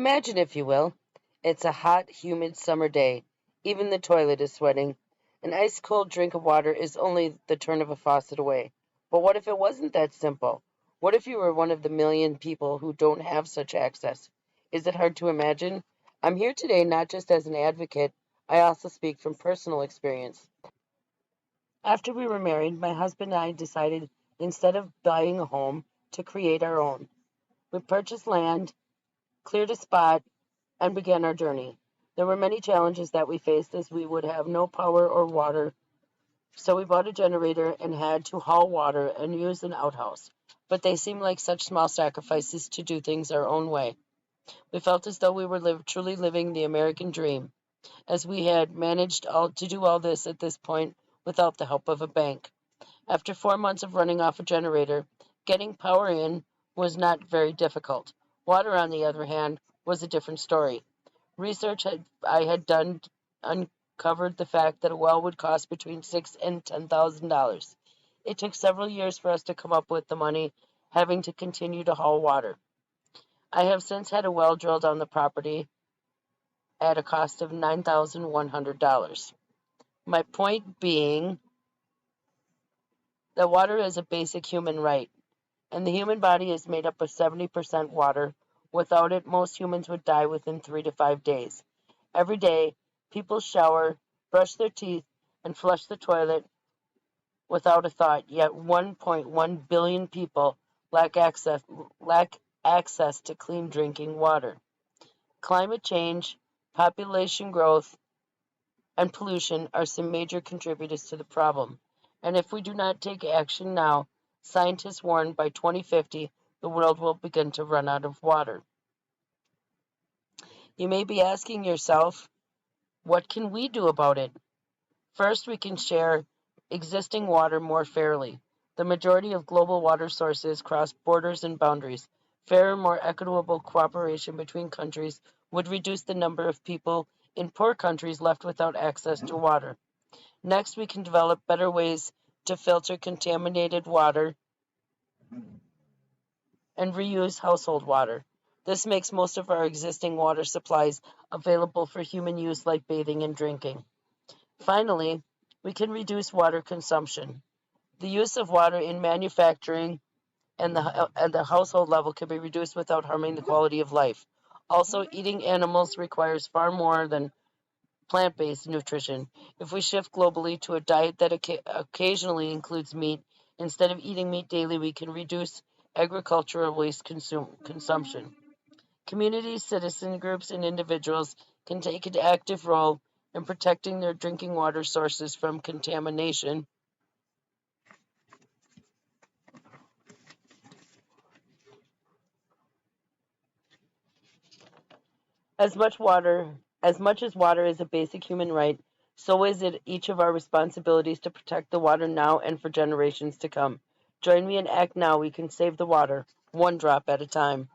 Imagine, if you will, it's a hot, humid summer day. Even the toilet is sweating. An ice-cold drink of water is only the turn of a faucet away. But what if it wasn't that simple? What if you were one of the million people who don't have such access? Is it hard to imagine? I'm here today not just as an advocate, I also speak from personal experience. After we were married, my husband and I decided, instead of buying a home, to create our own. We purchased land, cleared a spot, and began our journey. There were many challenges that we faced as we would have no power or water, so we bought a generator and had to haul water and use an outhouse. But they seemed like such small sacrifices to do things our own way. We felt as though we were truly living the American dream, as we had managed to do all this at this point without the help of a bank. After 4 months of running off a generator, getting power in was not very difficult. Water, on the other hand, was a different story. I had done uncovered the fact that a well would cost between $6,000 and $10,000. It took several years for us to come up with the money, having to continue to haul water. I have since had a well drilled on the property at a cost of $9,100. My point being that water is a basic human right, and the human body is made up of 70% water. Without it, most humans would die within 3 to 5 days. Every day, people shower, brush their teeth, and flush the toilet without a thought, yet 1.1 billion people lack access, lack access to clean drinking water. Climate change, population growth, and pollution are some major contributors to the problem. And if we do not take action now, scientists warn by 2050 the world will begin to run out of water. You may be asking yourself, what can we do about it? First, we can share existing water more fairly. The majority of global water sources cross borders and boundaries. Fairer, more equitable cooperation between countries would reduce the number of people in poor countries left without access to water. Next, we can develop better ways to filter contaminated water and reuse household water. This makes most of our existing water supplies available for human use, like bathing and drinking. Finally, we can reduce water consumption. The use of water in manufacturing and the household level can be reduced without harming the quality of life. Also, eating animals requires far more than plant-based nutrition. If we shift globally to a diet that occasionally includes meat, instead of eating meat daily, we can reduce agricultural waste consumption. Communities, citizen groups, and individuals can take an active role in protecting their drinking water sources from contamination. As much as water is a basic human right, so is it each of our responsibilities to protect the water now and for generations to come. Join me and act now. We can save the water, one drop at a time.